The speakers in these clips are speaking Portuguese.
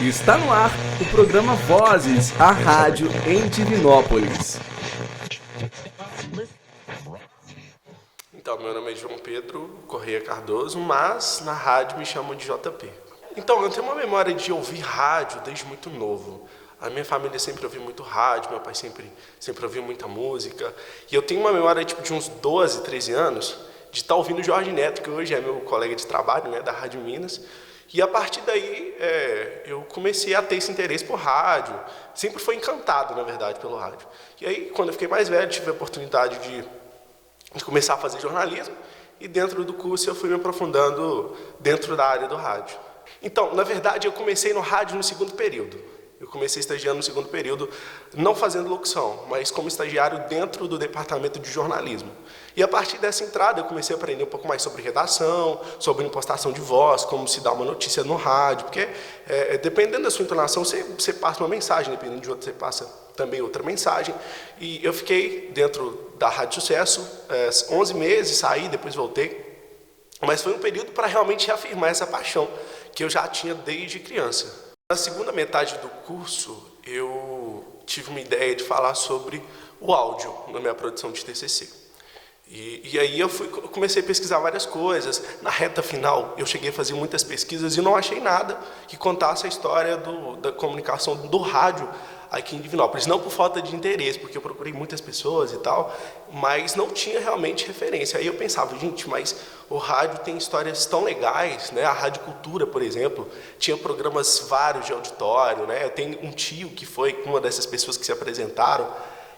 Está no ar o programa Vozes, a rádio em Divinópolis. Então, meu nome é João Pedro Correia Cardoso, mas na rádio me chamam de JP. Então, eu tenho uma memória de ouvir rádio desde muito novo. A minha família sempre ouviu muito rádio, meu pai sempre ouviu muita música. E eu tenho uma memória de uns 12, 13 anos de estar ouvindo o Jorge Neto, que hoje é meu colega de trabalho, né, da Rádio Minas. E a partir daí eu comecei a ter esse interesse por rádio. Sempre fui encantado, na verdade, pelo rádio. E aí, quando eu fiquei mais velho, tive a oportunidade de começar a fazer jornalismo. E dentro do curso eu fui me aprofundando dentro da área do rádio. Então, na verdade, eu comecei no rádio no segundo período. Eu comecei estagiando no segundo período, não fazendo locução, mas como estagiário dentro do departamento de jornalismo. E a partir dessa entrada eu comecei a aprender um pouco mais sobre redação, sobre impostação de voz, como se dá uma notícia no rádio, porque dependendo da sua entonação, você passa uma mensagem, dependendo de outra, você passa também outra mensagem. E eu fiquei dentro da Rádio Sucesso 11 meses, saí, depois voltei. Mas foi um período para realmente reafirmar essa paixão que eu já tinha desde criança. Na segunda metade do curso, eu tive uma ideia de falar sobre o áudio na minha produção de TCC. E aí eu comecei a pesquisar várias coisas. Na reta final, eu cheguei a fazer muitas pesquisas e não achei nada que contasse a história da comunicação do rádio aqui em Divinópolis. Não por falta de interesse, porque eu procurei muitas pessoas e tal, mas não tinha realmente referência. Aí eu pensava, gente, mas o rádio tem histórias tão legais, né? A Rádio Cultura, por exemplo, tinha programas vários de auditório, né? Eu tenho um tio que foi uma dessas pessoas que se apresentaram,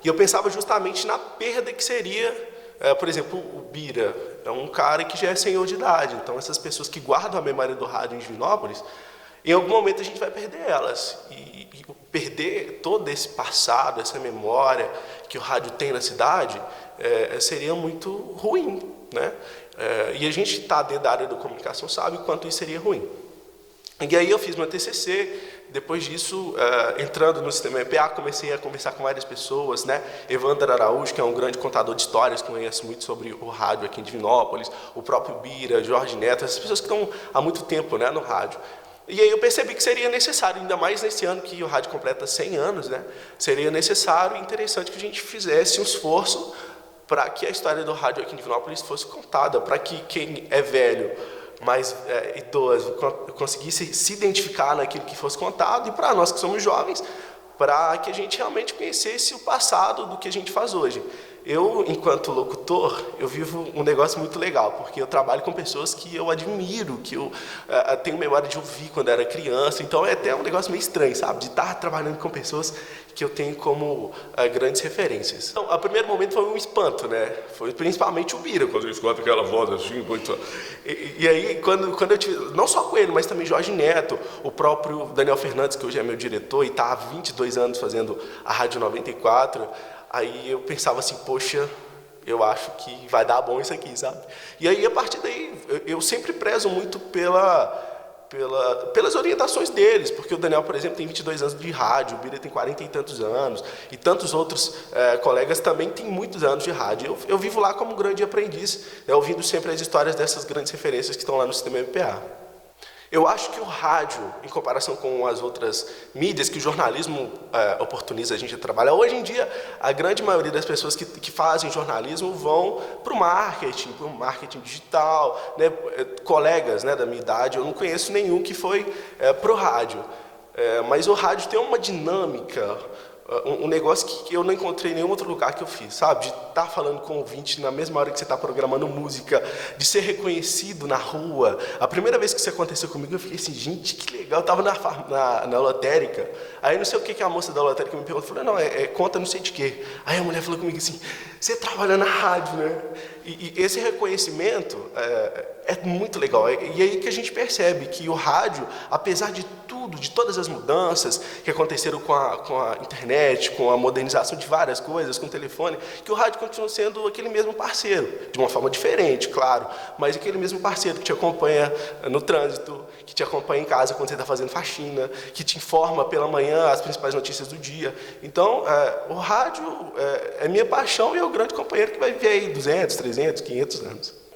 e eu pensava justamente na perda que seria, por exemplo, o Bira é um cara que já é senhor de idade, então essas pessoas que guardam a memória do rádio em Divinópolis, em algum momento a gente vai perder elas. E perder todo esse passado, essa memória que o rádio tem na cidade, seria muito ruim, né? E a gente está dentro da área da comunicação sabe o quanto isso seria ruim. E aí eu fiz meu TCC, depois disso, entrando no sistema EPA, comecei a conversar com várias pessoas, né? Evandro Araújo, que é um grande contador de histórias, que conhece muito sobre o rádio aqui em Divinópolis, o próprio Bira, Jorge Neto, essas pessoas que estão há muito tempo, né, no rádio. E aí eu percebi que seria necessário, ainda mais nesse ano que o rádio completa 100 anos, né? Seria necessário e interessante que a gente fizesse um esforço para que a história do rádio aqui em Divinópolis fosse contada, para que quem é velho, mais idoso, conseguisse se identificar naquilo que fosse contado, e para nós que somos jovens, para que a gente realmente conhecesse o passado do que a gente faz hoje. Eu, enquanto locutor, eu vivo um negócio muito legal, porque eu trabalho com pessoas que eu admiro, que eu tenho memória de ouvir quando era criança, então é até um negócio meio estranho, sabe? De estar trabalhando com pessoas que eu tenho como grandes referências. Então, o primeiro momento foi um espanto, né? Foi principalmente o Bira, quando eu escuto aquela voz assim, muito... E aí, quando eu tive, não só com ele, mas também Jorge Neto, o próprio Daniel Fernandes, que hoje é meu diretor e está há 22 anos fazendo a Rádio 94, aí eu pensava assim, poxa, eu acho que vai dar bom isso aqui, sabe? E aí, a partir daí, eu sempre prezo muito pelas orientações deles, porque o Daniel, por exemplo, tem 22 anos de rádio, o Bira tem 40 e tantos anos, e tantos outros colegas também têm muitos anos de rádio. Eu vivo lá como um grande aprendiz, né, ouvindo sempre as histórias dessas grandes referências que estão lá no sistema MPA. Eu acho que o rádio, em comparação com as outras mídias que o jornalismo oportuniza a gente a trabalhar, hoje em dia, a grande maioria das pessoas que fazem jornalismo vão para o marketing digital, né? Colegas, né, da minha idade, eu não conheço nenhum que foi para o rádio. Mas o rádio tem uma dinâmica, um negócio que eu não encontrei em nenhum outro lugar que eu fiz, sabe? De estar falando com o ouvinte na mesma hora que você está programando música, de ser reconhecido na rua. A primeira vez que isso aconteceu comigo, eu fiquei assim, gente, que legal. Eu estava na lotérica, aí não sei o que a moça da lotérica me perguntou, falou, não, conta não sei de quê. Aí a mulher falou comigo assim, você trabalha na rádio, né? E esse reconhecimento é muito legal. E aí que a gente percebe que o rádio, apesar de tudo, de todas as mudanças que aconteceram com a internet, com a modernização de várias coisas, com o telefone, que o rádio continua sendo aquele mesmo parceiro, de uma forma diferente, claro, mas aquele mesmo parceiro que te acompanha no trânsito, que te acompanha em casa quando você está fazendo faxina, que te informa pela manhã as principais notícias do dia. Então, o rádio é minha paixão e é o grande companheiro que vai viver aí 200, 300, 500 anos.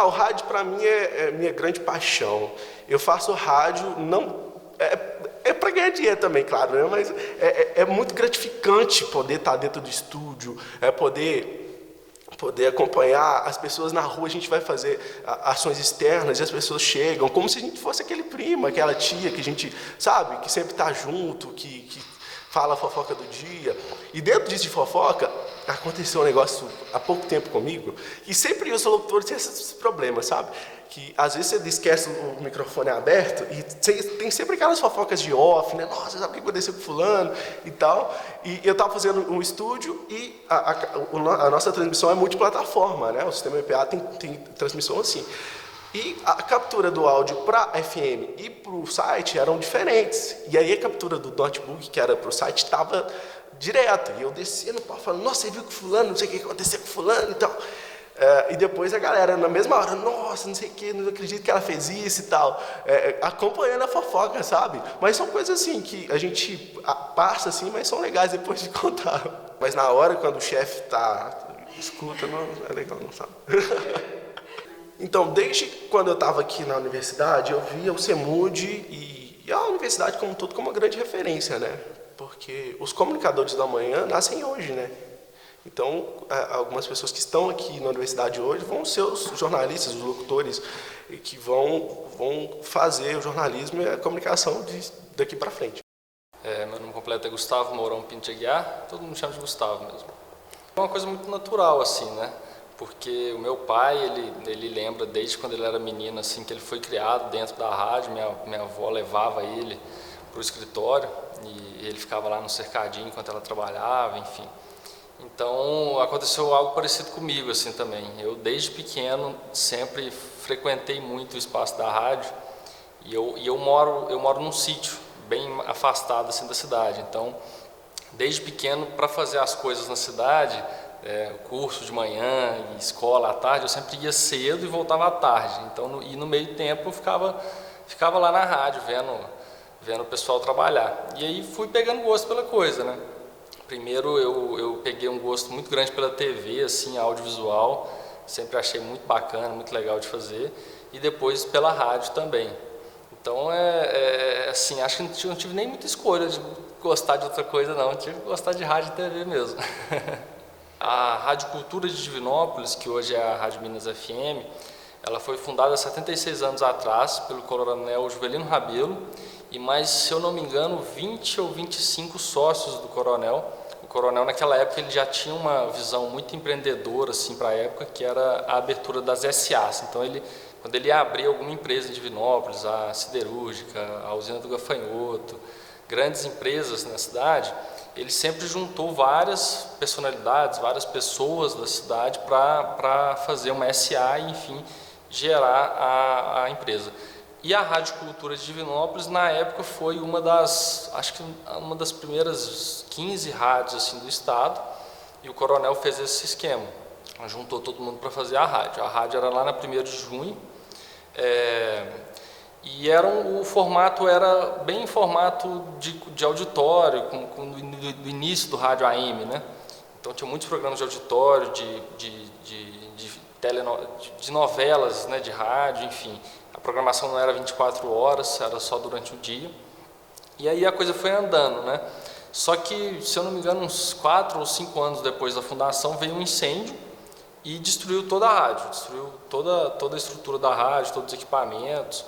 O rádio para mim é minha grande paixão. Eu faço rádio, não é para ganhar dinheiro também, claro, né? Mas é muito gratificante poder estar dentro do estúdio, poder acompanhar as pessoas na rua. A gente vai fazer ações externas e as pessoas chegam como se a gente fosse aquele primo, aquela tia que a gente sabe, que sempre está junto, que fala a fofoca do dia. E dentro disso de fofoca, aconteceu um negócio há pouco tempo comigo, e sempre os locutores têm esses problemas, sabe? Que às vezes você esquece o microfone aberto e tem sempre aquelas fofocas de off, né? Nossa, sabe o que aconteceu com fulano e tal. E eu estava fazendo um estúdio e a nossa transmissão é multiplataforma, né? O sistema EPA tem transmissão assim. E a captura do áudio para FM e para o site eram diferentes. E aí a captura do notebook, que era para o site, estava direto. E eu descia no pau falando, nossa, você viu com fulano, não sei o que aconteceu com fulano e tal. E depois a galera, na mesma hora, nossa, não sei o que, não acredito que ela fez isso e tal. Acompanhando a fofoca, sabe? Mas são coisas assim que a gente passa assim, mas são legais depois de contar. Mas na hora, quando o chefe escuta, não é legal, não sabe? Então, desde quando eu estava aqui na universidade, eu via o CEMUD e a universidade como um todo como uma grande referência, né? Porque os comunicadores da manhã nascem hoje, né? Então, algumas pessoas que estão aqui na universidade hoje vão ser os jornalistas, os locutores, que vão fazer o jornalismo e a comunicação daqui para frente. Meu nome completo é Gustavo Mourão Pinto de Aguiar, todo mundo chama de Gustavo mesmo. É uma coisa muito natural, assim, né? Porque o meu pai, ele lembra desde quando ele era menino, assim, que ele foi criado dentro da rádio. Minha avó levava ele para o escritório e ele ficava lá no cercadinho enquanto ela trabalhava, enfim. Então, aconteceu algo parecido comigo, assim, também. Eu, desde pequeno, sempre frequentei muito o espaço da rádio e eu moro num sítio bem afastado, assim, da cidade. Então, desde pequeno, para fazer as coisas na cidade, curso de manhã e escola à tarde, eu sempre ia cedo e voltava à tarde. Então, no meio tempo, eu ficava lá na rádio, vendo o pessoal trabalhar. E aí fui pegando gosto pela coisa, né? Primeiro eu peguei um gosto muito grande pela TV, assim, audiovisual, sempre achei muito bacana, muito legal de fazer, e depois pela rádio também. Então, assim, acho que não tive nem muita escolha de gostar de outra coisa, não, eu tive que gostar de rádio e TV mesmo. A Rádio Cultura de Divinópolis, que hoje é a Rádio Minas FM, ela foi fundada há 76 anos atrás pelo coronel Juvelino Rabelo e mais, se eu não me engano, 20 ou 25 sócios do coronel. O coronel, naquela época, ele já tinha uma visão muito empreendedora, assim, para a época, que era a abertura das SAs. Então, quando ele ia abrir alguma empresa em Divinópolis, a Siderúrgica, a Usina do Gafanhoto, grandes empresas na cidade, ele sempre juntou várias personalidades, várias pessoas da cidade para fazer uma SA e, enfim, gerar a empresa. E a Rádio Cultura de Divinópolis, na época, foi uma das primeiras 15 rádios, assim, do estado, e o coronel fez esse esquema, juntou todo mundo para fazer a rádio. A rádio era lá na 1º de junho, e o formato era bem em formato de auditório, do início do rádio AM, né? Então tinha muitos programas de auditório, de novelas, né, de rádio, enfim. A programação não era 24 horas, era só durante o dia. E aí a coisa foi andando, né? Só que, se eu não me engano, uns 4 ou 5 anos depois da fundação, veio um incêndio e destruiu toda a rádio, destruiu toda a estrutura da rádio, todos os equipamentos.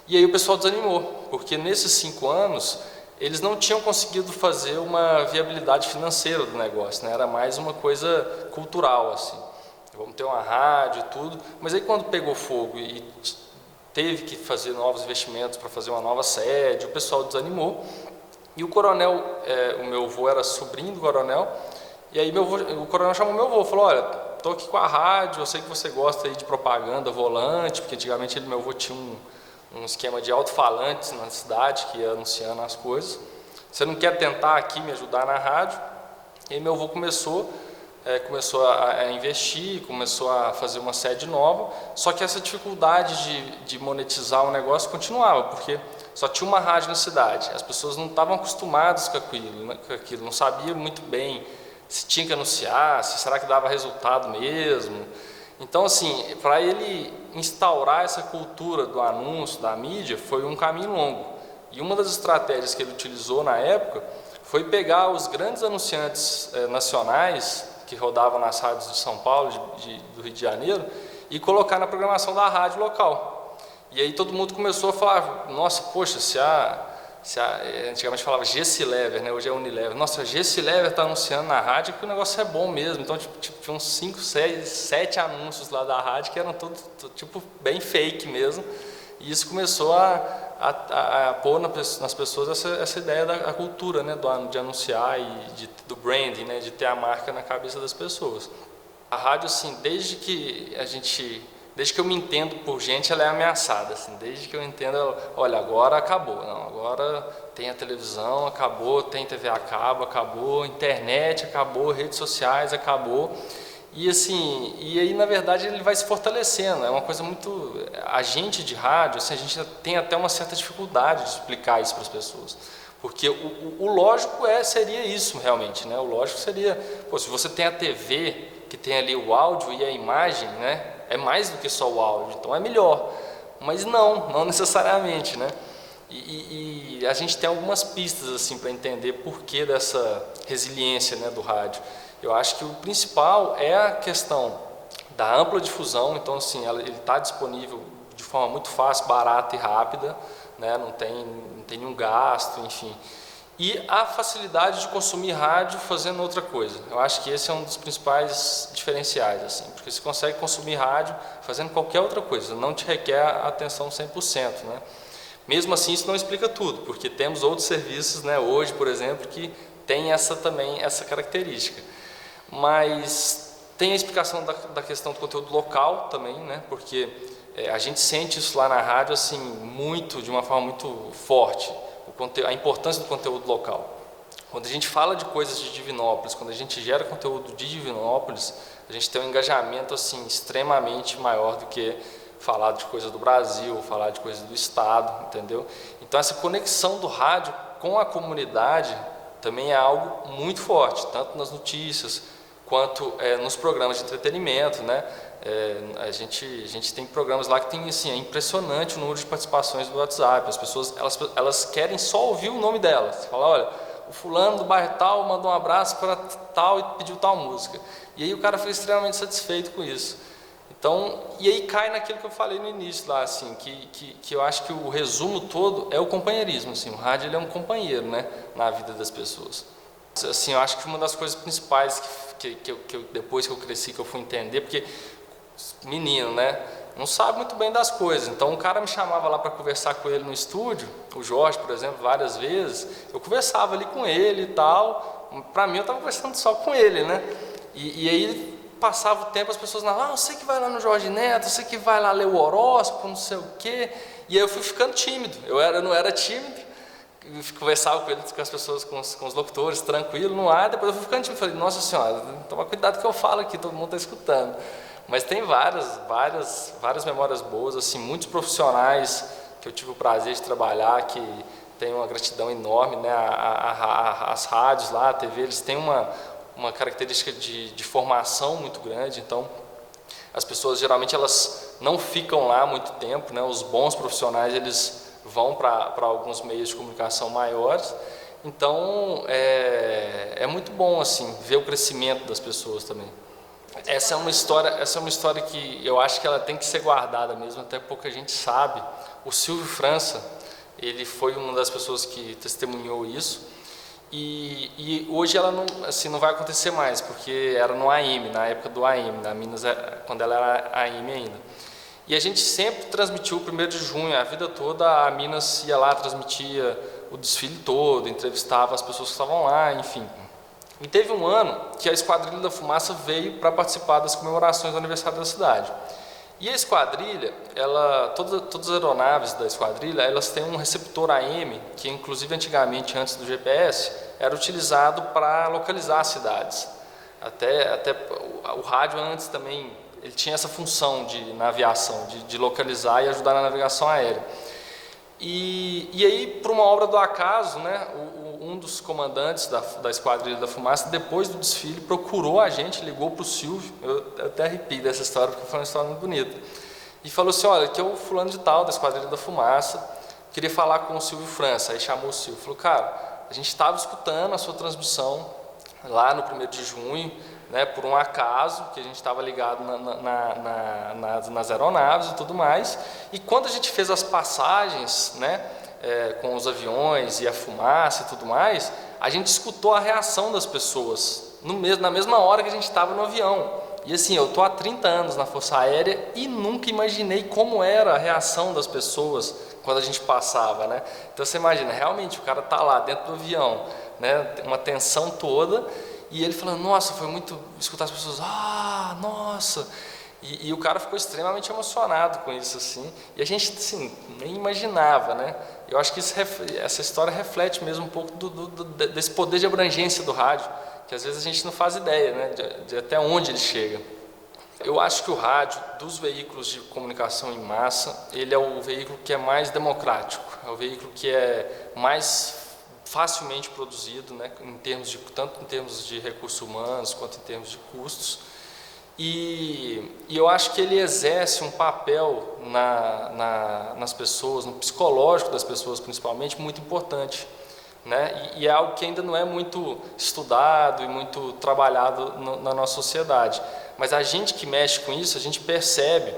E aí o pessoal desanimou, porque nesses 5 anos eles não tinham conseguido fazer uma viabilidade financeira do negócio, né? Era mais uma coisa cultural, assim. Vamos ter uma rádio e tudo, mas aí quando pegou fogo e teve que fazer novos investimentos para fazer uma nova sede, o pessoal desanimou. E o coronel, o meu avô era sobrinho do coronel, e aí o coronel chamou meu avô e falou, olha, estou aqui com a rádio, eu sei que você gosta aí de propaganda, volante, porque antigamente meu avô tinha um esquema de alto-falantes na cidade, que ia anunciando as coisas. Você não quer tentar aqui me ajudar na rádio? E aí meu avô começou a investir, começou a fazer uma sede nova, só que essa dificuldade de monetizar o negócio continuava, porque só tinha uma rádio na cidade, as pessoas não estavam acostumadas com aquilo, não sabiam muito bem se tinha que anunciar, se será que dava resultado mesmo. Então, assim, para ele instaurar essa cultura do anúncio, da mídia, foi um caminho longo. E uma das estratégias que ele utilizou na época foi pegar os grandes anunciantes nacionais que rodavam nas rádios de São Paulo, do Rio de Janeiro, e colocar na programação da rádio local. E aí todo mundo começou a falar, nossa, poxa, antigamente falava Gessilever, né? Hoje é Unilever. Nossa, a Gessilever está anunciando na rádio que o negócio é bom mesmo. Então, tinha uns 5, 6, 7 anúncios lá da rádio que eram todos, tipo, bem fake mesmo. E isso começou a pôr nas pessoas essa ideia da cultura, né? De anunciar e do branding, né? De ter a marca na cabeça das pessoas. A rádio, assim, desde que eu me entendo por gente, ela é ameaçada, assim, desde que eu entendo, olha, agora acabou, não, agora tem a televisão, acabou, tem TV a cabo, acabou, internet, acabou, redes sociais, acabou, e assim, e aí na verdade ele vai se fortalecendo, é uma coisa muito, a gente de rádio, assim, a gente tem até uma certa dificuldade de explicar isso para as pessoas, porque o lógico seria isso realmente, né, o lógico seria, pô, se você tem a TV, que tem ali o áudio e a imagem, né, é mais do que só o áudio, então é melhor, mas não necessariamente, né? E a gente tem algumas pistas assim para entender por que dessa resiliência, né, do rádio. Eu acho que o principal é a questão da ampla difusão, então assim, ele está disponível de forma muito fácil, barata e rápida, né? Não tem nenhum gasto, enfim. E a facilidade de consumir rádio fazendo outra coisa. Eu acho que esse é um dos principais diferenciais, assim, porque você consegue consumir rádio fazendo qualquer outra coisa, não te requer a atenção 100%, né? Mesmo assim, isso não explica tudo, porque temos outros serviços, né, hoje, por exemplo, que tem também essa característica. Mas tem a explicação da questão do conteúdo local também, né, porque a gente sente isso lá na rádio assim, de uma forma muito forte. A importância do conteúdo local. Quando a gente fala de coisas de Divinópolis, quando a gente gera conteúdo de Divinópolis, a gente tem um engajamento assim, extremamente maior do que falar de coisas do Brasil, falar de coisas do Estado, entendeu? Então essa conexão do rádio com a comunidade também é algo muito forte, tanto nas notícias, quanto nos programas de entretenimento, né? A gente tem programas lá que tem, assim, é impressionante o número de participações do WhatsApp. As pessoas elas querem só ouvir o nome delas. Você fala, olha, o fulano do bairro tal mandou um abraço para tal e pediu tal música. E aí o cara fica extremamente satisfeito com isso. Então, e aí cai naquilo que eu falei no início lá, assim, que eu acho que o resumo todo é o companheirismo. Assim, o rádio ele é um companheiro, né, na vida das pessoas. Assim, eu acho que uma das coisas principais que depois que eu cresci, que eu fui entender, porque menino, né, não sabe muito bem das coisas, então um cara me chamava lá para conversar com ele no estúdio, o Jorge, por exemplo, várias vezes, eu conversava ali com ele e tal, para mim eu estava conversando só com ele, né, e aí passava o tempo, as pessoas falavam, você que vai lá no Jorge Neto, você que vai lá ler o horóscopo, não sei o quê, e aí eu fui ficando tímido, eu não era tímido, conversava com ele, com as pessoas, com os locutores, tranquilo, no ar, depois eu fui ficando tímido, falei, nossa senhora, toma cuidado que eu falo aqui, todo mundo está escutando. Mas tem várias memórias boas, assim, muitos profissionais que eu tive o prazer de trabalhar, que tem uma gratidão enorme, né? As rádios lá, a TV, eles têm uma característica de formação muito grande, então as pessoas geralmente elas não ficam lá muito tempo, né? Os bons profissionais eles vão para alguns meios de comunicação maiores, então é muito bom assim ver o crescimento das pessoas também. Essa é uma história que eu acho que ela tem que ser guardada mesmo, até pouca gente sabe. O Silvio França, ele foi uma das pessoas que testemunhou isso, e hoje ela não vai acontecer mais, porque era no AM, na época do AM, na Minas, quando ela era AM ainda. E a gente sempre transmitiu o 1º de junho, a vida toda a Minas ia lá, transmitia o desfile todo, entrevistava as pessoas que estavam lá, enfim. E teve um ano que a Esquadrilha da Fumaça veio para participar das comemorações do aniversário da cidade. E a esquadrilha, todas as aeronaves da esquadrilha, elas têm um receptor AM, que inclusive antigamente, antes do GPS, era utilizado para localizar as cidades. Até o rádio antes também, ele tinha essa função na aviação, de localizar e ajudar na navegação aérea. E aí, por uma obra do acaso, né, um dos comandantes da Esquadrilha da Fumaça, depois do desfile, procurou a gente, ligou para o Silvio, eu até arrepio dessa história, porque foi uma história muito bonita, e falou assim, olha, que é o fulano de tal, da Esquadrilha da Fumaça, queria falar com o Silvio França. Aí chamou o Silvio, falou, cara, a gente estava escutando a sua transmissão lá no 1º de junho, né, por um acaso, que a gente estava ligado nas aeronaves e tudo mais, e quando a gente fez as passagens, né, com os aviões e a fumaça e tudo mais, a gente escutou a reação das pessoas, na mesma hora que a gente estava no avião. E assim, eu estou há 30 anos na Força Aérea e nunca imaginei como era a reação das pessoas quando a gente passava, né? Então você imagina, realmente o cara está lá dentro do avião, né, uma tensão toda, e ele falando, nossa, foi muito escutar as pessoas, nossa, e o cara ficou extremamente emocionado com isso, assim, e a gente, assim, nem imaginava, né? Eu acho que essa história reflete mesmo um pouco desse poder de abrangência do rádio, que às vezes a gente não faz ideia, né, de até onde ele chega. Eu acho que o rádio, dos veículos de comunicação em massa, ele é o veículo que é mais democrático, é o veículo que é mais facilmente produzido, né, tanto em termos de recursos humanos quanto em termos de custos. E eu acho que ele exerce um papel nas pessoas, no psicológico das pessoas principalmente, muito importante, né? E é algo que ainda não é muito estudado e muito trabalhado na nossa sociedade. Mas a gente que mexe com isso, a gente percebe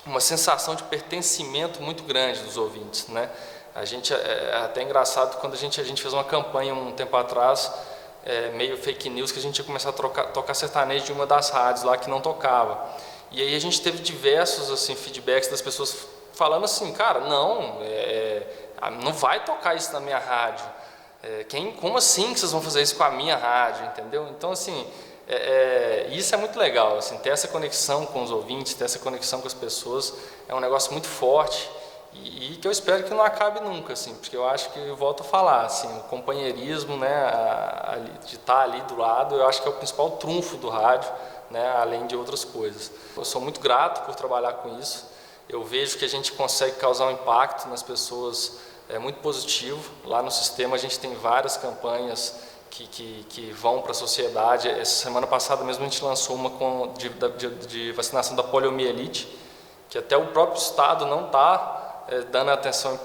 uma sensação de pertencimento muito grande dos ouvintes, né? A gente, é até engraçado, quando a gente fez uma campanha um tempo atrás, meio fake news, que a gente ia começar a tocar sertanejo de uma das rádios lá que não tocava. E aí a gente teve diversos assim, feedbacks das pessoas falando assim, cara, não vai tocar isso na minha rádio. Como assim que vocês vão fazer isso com a minha rádio, entendeu? Então, assim, isso é muito legal, assim, ter essa conexão com os ouvintes, ter essa conexão com as pessoas, é um negócio muito forte e que eu espero que não acabe nunca, assim, porque eu acho que, eu volto a falar, assim, o companheirismo, né, de estar ali do lado, eu acho que é o principal trunfo do rádio, né, além de outras coisas. Eu sou muito grato por trabalhar com isso, eu vejo que a gente consegue causar um impacto nas pessoas muito positivo. Lá no sistema a gente tem várias campanhas que vão para a sociedade. Essa semana passada mesmo a gente lançou uma de vacinação da poliomielite, que até o próprio Estado não está dando atenção,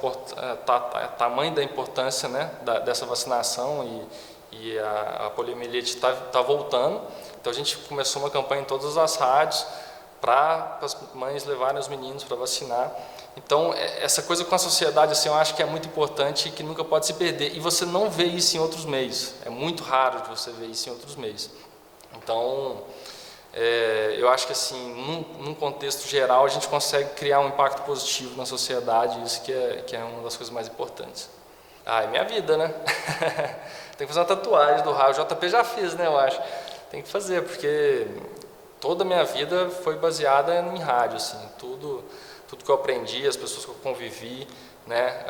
tamanho da importância, né, dessa vacinação, e a poliomielite está voltando. Então a gente começou uma campanha em todas as rádios para as mães levarem os meninos para vacinar. Então, essa coisa com a sociedade, assim, eu acho que é muito importante e que nunca pode se perder. E você não vê isso em outros meios. É muito raro de você ver isso em outros meios. Então, eu acho que, assim, num contexto geral, a gente consegue criar um impacto positivo na sociedade. Isso que é uma das coisas mais importantes. É minha vida, né? Tem que fazer uma tatuagem do rádio. O JP já fez, né, eu acho. Tem que fazer, porque toda a minha vida foi baseada em rádio, assim, tudo que eu aprendi, as pessoas que eu convivi, né,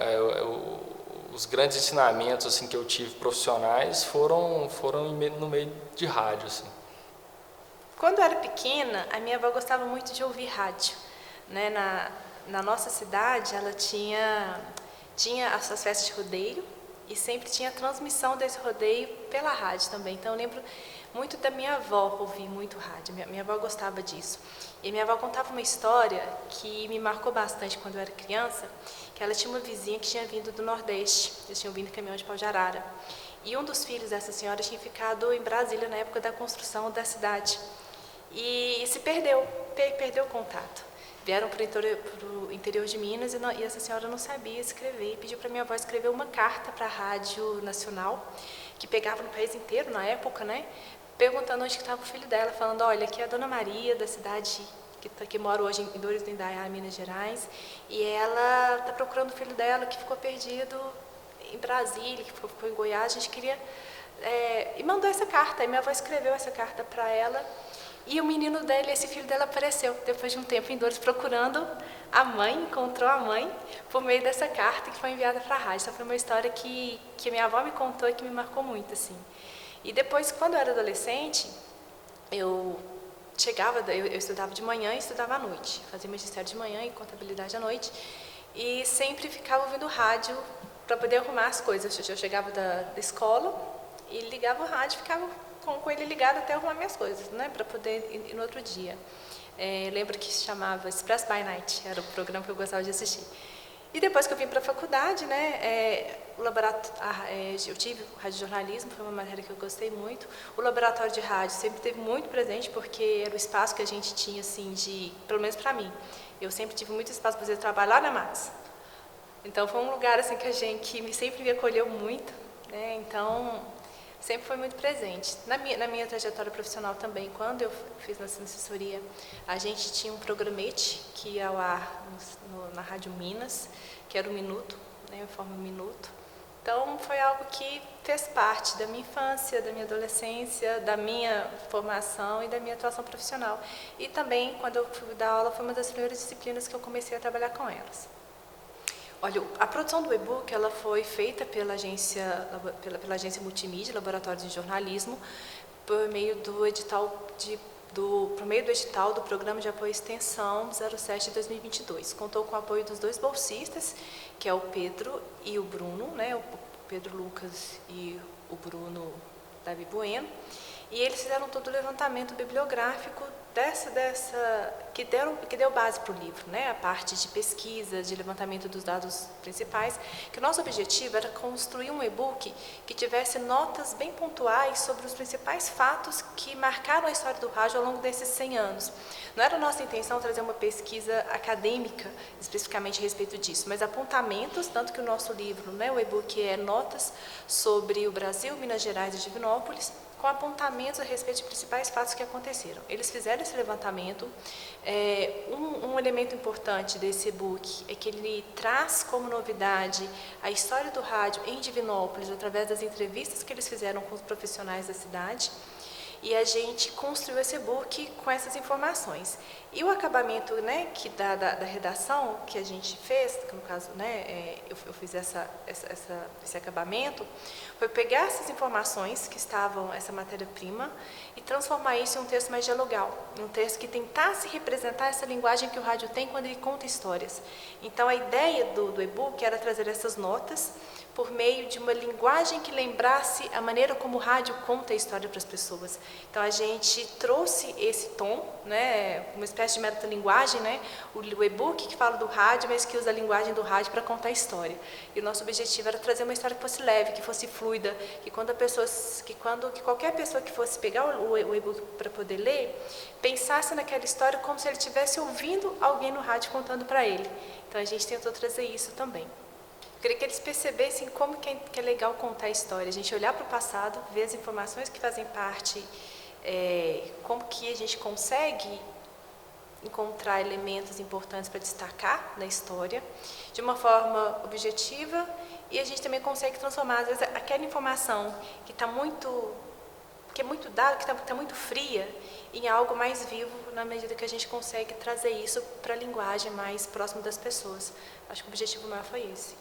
os grandes ensinamentos assim que eu tive profissionais foram no meio de rádio, assim. Quando eu era pequena, a minha avó gostava muito de ouvir rádio, né? Na nossa cidade, ela tinha as festas de rodeio e sempre tinha transmissão desse rodeio pela rádio também. Então eu lembro muito da minha avó ouvir muito rádio. Minha avó gostava disso. E minha avó contava uma história que me marcou bastante quando eu era criança, que ela tinha uma vizinha que tinha vindo do Nordeste. Eles tinham vindo em caminhão de pau-de-arara. E um dos filhos dessa senhora tinha ficado em Brasília na época da construção da cidade. E se perdeu o contato. Vieram para o interior de Minas e essa senhora não sabia escrever. E pediu para minha avó escrever uma carta para a Rádio Nacional, que pegava no país inteiro na época, né? Perguntando onde estava o filho dela, falando, olha, aqui é a Dona Maria, da cidade que mora hoje em Dores do Indaiá, Minas Gerais, e ela está procurando o filho dela, que ficou perdido em Brasília, que ficou em Goiás. A gente queria... e mandou essa carta, e minha avó escreveu essa carta para ela, e o menino dela, esse filho dela, apareceu, depois de um tempo em Dores, procurando a mãe, encontrou a mãe, por meio dessa carta que foi enviada para a rádio. Essa foi uma história que minha avó me contou e que me marcou muito, assim. E depois, quando eu era adolescente, eu estudava de manhã e estudava à noite. Fazia magistério de manhã e contabilidade à noite. E sempre ficava ouvindo rádio para poder arrumar as coisas. Eu chegava da escola e ligava o rádio, ficava com ele ligado até arrumar minhas coisas, né, para poder ir no outro dia. Lembro que se chamava Express by Night, era o programa que eu gostava de assistir. E depois que eu vim para a faculdade, né, eu tive o radiojornalismo, foi uma matéria que eu gostei muito. O laboratório de rádio sempre esteve muito presente, porque era o espaço que a gente tinha, assim, pelo menos para mim, eu sempre tive muito espaço para fazer trabalho lá na Max. Então foi um lugar assim que sempre me acolheu muito, né? Então sempre foi muito presente. Na minha trajetória profissional também, quando eu fiz na assessoria, a gente tinha um programete que ia ao ar na Rádio Minas, que era o Minuto, né, o Informe Minuto. Então foi algo que fez parte da minha infância, da minha adolescência, da minha formação e da minha atuação profissional. E também, quando eu fui dar aula, foi uma das primeiras disciplinas que eu comecei a trabalhar com elas. Olha, a produção do e-book ela foi feita pela agência Multimídia, Laboratório de Jornalismo, por meio do edital do Programa de Apoio à Extensão 07 de 2022. Contou com o apoio dos 2 bolsistas, que é o Pedro e o Bruno, né? O Pedro Lucas e o Bruno Davi Bueno. E eles fizeram todo o levantamento bibliográfico que deu base para o livro, né? A parte de pesquisa, de levantamento dos dados principais, que o nosso objetivo era construir um e-book que tivesse notas bem pontuais sobre os principais fatos que marcaram a história do rádio ao longo desses 100 anos. Não era nossa intenção trazer uma pesquisa acadêmica especificamente a respeito disso, mas apontamentos, tanto que o nosso livro, né, o e-book é notas sobre o Brasil, Minas Gerais e Divinópolis, com apontamentos a respeito de principais fatos que aconteceram. Eles fizeram esse levantamento. Um elemento importante desse e-book é que ele traz como novidade a história do rádio em Divinópolis, através das entrevistas que eles fizeram com os profissionais da cidade. E a gente construiu esse e-book com essas informações. E o acabamento, né, da redação que a gente fez, que no caso, né, eu fiz esse acabamento, foi pegar essas informações que estavam, essa matéria-prima, e transformar isso em um texto mais dialogal, um texto que tentasse representar essa linguagem que o rádio tem quando ele conta histórias. Então, a ideia do e-book era trazer essas notas por meio de uma linguagem que lembrasse a maneira como o rádio conta a história para as pessoas. Então, a gente trouxe esse tom, né, uma espécie de metalinguagem, né, o e-book que fala do rádio, mas que usa a linguagem do rádio para contar a história. E o nosso objetivo era trazer uma história que fosse leve, que fosse fluida, que qualquer pessoa que fosse pegar o e-book para poder ler, pensasse naquela história como se ele estivesse ouvindo alguém no rádio contando para ele. Então, a gente tentou trazer isso também. Eu queria que eles percebessem como que é legal contar a história, a gente olhar para o passado, ver as informações que fazem parte, como que a gente consegue encontrar elementos importantes para destacar na história, de uma forma objetiva, e a gente também consegue transformar, às vezes, aquela informação que é muito dada, que está muito fria, em algo mais vivo, na medida que a gente consegue trazer isso para a linguagem mais próxima das pessoas. Acho que o objetivo maior foi esse.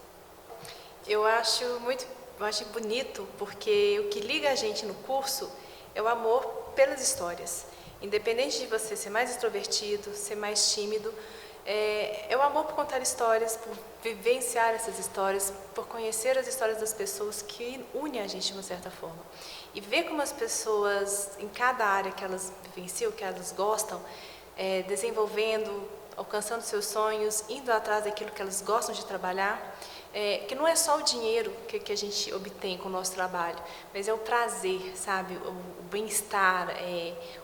Eu acho bonito, porque o que liga a gente no curso é o amor pelas histórias. Independente de você ser mais extrovertido, ser mais tímido, é o amor por contar histórias, por vivenciar essas histórias, por conhecer as histórias das pessoas que unem a gente de uma certa forma. E ver como as pessoas, em cada área que elas vivenciam, que elas gostam, desenvolvendo, alcançando seus sonhos, indo atrás daquilo que elas gostam de trabalhar, que não é só o dinheiro que a gente obtém com o nosso trabalho, mas é o prazer, sabe? O bem-estar,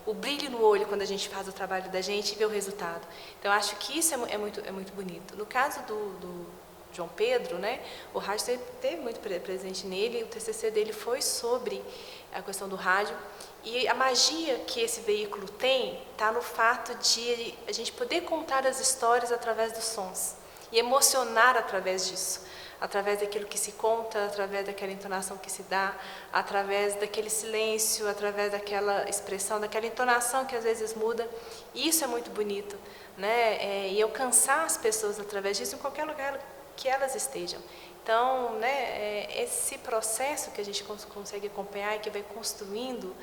o brilho no olho quando a gente faz o trabalho da gente e vê o resultado. Então, eu acho que isso é muito bonito. No caso do João Pedro, né, o rádio teve muito presente nele, o TCC dele foi sobre a questão do rádio, e a magia que esse veículo tem está no fato de a gente poder contar as histórias através dos sons e emocionar através disso. Através daquilo que se conta, através daquela entonação que se dá, através daquele silêncio, através daquela expressão, daquela entonação que às vezes muda. E isso é muito bonito, né? E alcançar as pessoas através disso em qualquer lugar que elas estejam. Então, né, esse processo que a gente consegue acompanhar e que vai construindo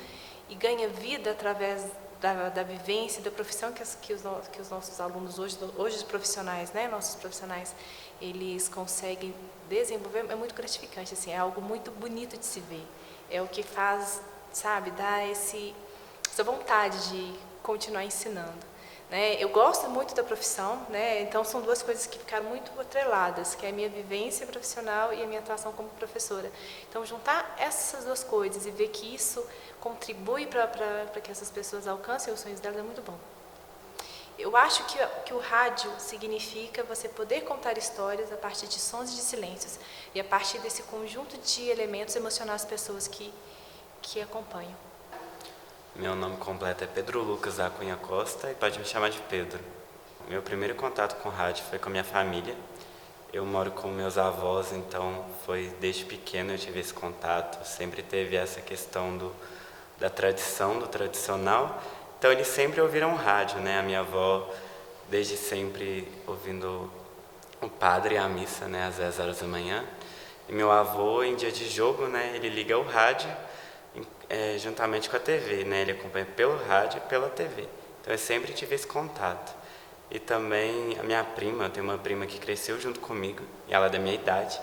e ganha vida através da vivência, da profissão que os nossos alunos hoje os profissionais, né, nossos profissionais, eles conseguem desenvolver, é muito gratificante, assim, é algo muito bonito de se ver. É o que faz, sabe, dar essa vontade de continuar ensinando. Né? Eu gosto muito da profissão, né? Então são duas coisas que ficaram muito atreladas, que é a minha vivência profissional e a minha atuação como professora. Então juntar essas duas coisas e ver que isso contribui para que essas pessoas alcancem os sonhos delas é muito bom. Eu acho que o rádio significa você poder contar histórias a partir de sons e de silêncios e a partir desse conjunto de elementos emocionar as pessoas que acompanham. Meu nome completo é Pedro Lucas da Cunha Costa e pode me chamar de Pedro. Meu primeiro contato com rádio foi com a minha família. Eu moro com meus avós, então foi desde pequeno eu tive esse contato. Sempre teve essa questão da tradição, do tradicional. Então eles sempre ouviram rádio, né? A minha avó, desde sempre ouvindo o padre e a missa, né? Às 10 horas da manhã. E meu avô, em dia de jogo, né? Ele liga o rádio juntamente com a TV, né? Ele acompanha pelo rádio e pela TV. Então eu sempre tive esse contato. E também a minha prima, eu tenho uma prima que cresceu junto comigo, e ela é da minha idade,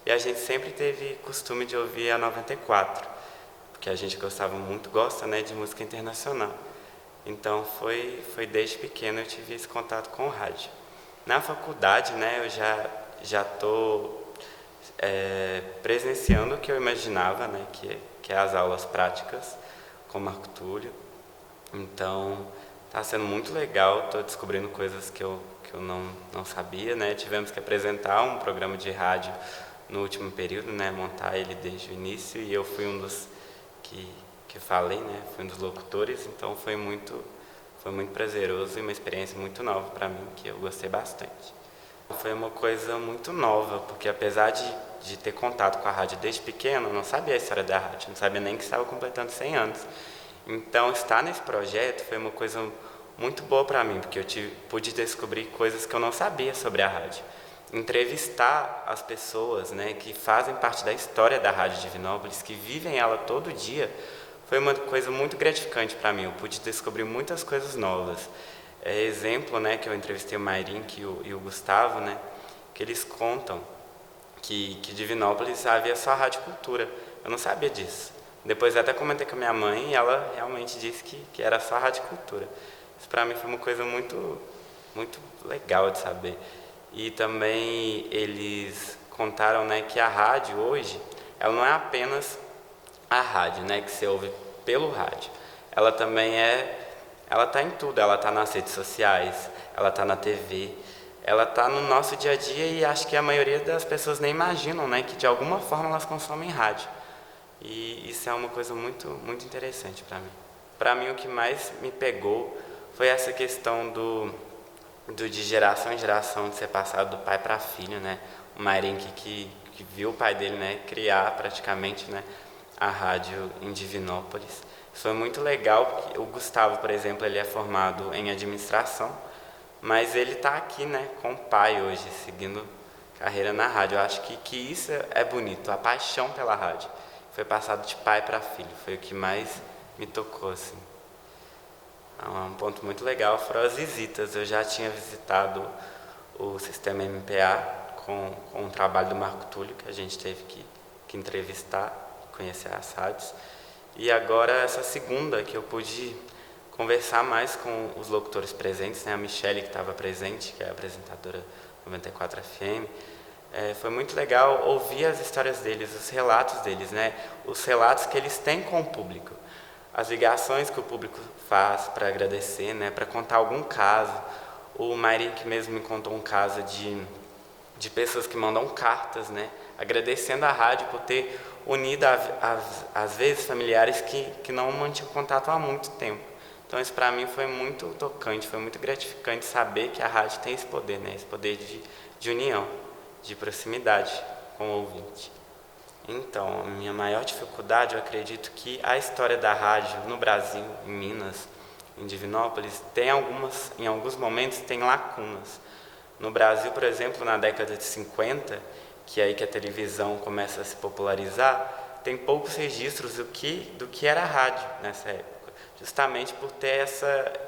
e a gente sempre teve costume de ouvir a 94, porque a gente gosta, né, de música internacional. Então foi desde pequeno eu tive esse contato com o rádio. Na faculdade, né, eu já estou presenciando o que eu imaginava, né, que é as aulas práticas com Marco Túlio. Então está sendo muito legal, estou descobrindo coisas que eu não sabia, né? Tivemos que apresentar um programa de rádio no último período, né? Montar ele desde o início, e eu fui um dos que falei, né? Fui um dos locutores, então foi muito prazeroso e uma experiência muito nova para mim, que eu gostei bastante. Foi uma coisa muito nova, porque apesar de ter contato com a rádio desde pequeno, eu não sabia a história da rádio, não sabia nem que estava completando 100 anos. Então, estar nesse projeto foi uma coisa muito boa para mim, porque eu pude descobrir coisas que eu não sabia sobre a rádio. Entrevistar as pessoas, né, que fazem parte da história da Rádio Divinópolis, que vivem ela todo dia, foi uma coisa muito gratificante para mim. Eu pude descobrir muitas coisas novas. Exemplo, né, que eu entrevistei o Mairink e o Gustavo, né, que eles contam que Divinópolis havia só Rádio Cultura. Eu não sabia disso. Depois eu até comentei com a minha mãe e ela realmente disse que era só Rádio Cultura. Isso para mim foi uma coisa muito, muito legal de saber. E também eles contaram, né, que a rádio hoje, ela não é apenas a rádio, né, que você ouve pelo rádio. Ela também ela está em tudo, ela está nas redes sociais, ela está na TV, ela está no nosso dia a dia, e acho que a maioria das pessoas nem imaginam, né, que de alguma forma elas consomem rádio. E isso é uma coisa muito, muito interessante para mim. Para mim, o que mais me pegou foi essa questão de geração em geração, de ser passado do pai para filho, né? O Mairink que viu o pai dele, né, criar praticamente, né, a rádio em Divinópolis. Isso foi muito legal, porque o Gustavo, por exemplo, ele é formado em administração, mas ele está aqui, né, com o pai hoje, seguindo carreira na rádio. Eu acho que isso é bonito, a paixão pela rádio. Foi passado de pai para filho, foi o que mais me tocou, assim. Um ponto muito legal foram as visitas. Eu já tinha visitado o sistema MPA com o trabalho do Marco Túlio, que a gente teve que entrevistar, conhecer as rádios. E agora essa segunda, que eu pude conversar mais com os locutores presentes, né? A Michele, que estava presente, que é a apresentadora 94 FM. Foi muito legal ouvir as histórias deles, os relatos deles, né? Os relatos que eles têm com o público, as ligações que o público faz para agradecer, né? Para contar algum caso. O Mairink mesmo me contou um caso de pessoas que mandam cartas, né? Agradecendo a rádio por ter unido, às vezes, familiares que não mantinham contato há muito tempo. Então isso para mim foi muito tocante, foi muito gratificante saber que a rádio tem esse poder, né? Esse poder de união, de proximidade com o ouvinte. Então, a minha maior dificuldade, eu acredito que a história da rádio no Brasil, em Minas, em Divinópolis, em alguns momentos, tem lacunas. No Brasil, por exemplo, na década de 50, que é aí que a televisão começa a se popularizar, tem poucos registros do que era a rádio nessa época, justamente por ter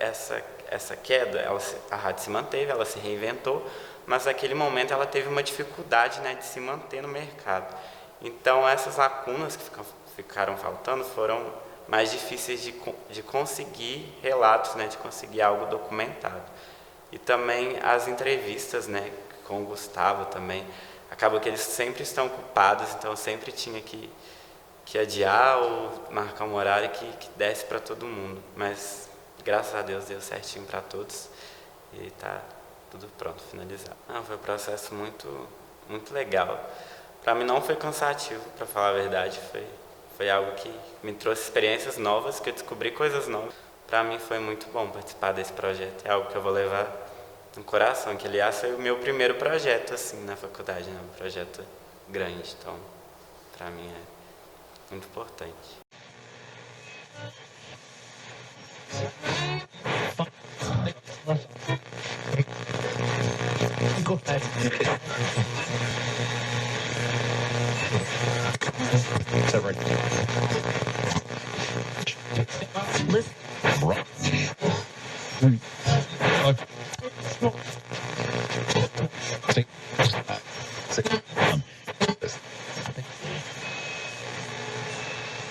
essa queda. A rádio se manteve, ela se reinventou, mas naquele momento ela teve uma dificuldade, né, de se manter no mercado. Então essas lacunas que ficaram faltando foram mais difíceis de conseguir relatos, né, de conseguir algo documentado. E também as entrevistas, né, com o Gustavo também, acaba que eles sempre estão ocupados, então eu sempre tinha que adiar ou marcar um horário que desse para todo mundo. Mas graças a Deus deu certinho para todos e tá tudo pronto, finalizado. Foi um processo muito, muito legal. Para mim não foi cansativo, para falar a verdade, foi algo que me trouxe experiências novas, que eu descobri coisas novas. Para mim foi muito bom participar desse projeto, é algo que eu vou levar no coração, que aliás foi o meu primeiro projeto assim na faculdade, né? Um projeto grande, então para mim é muito importante. Listen.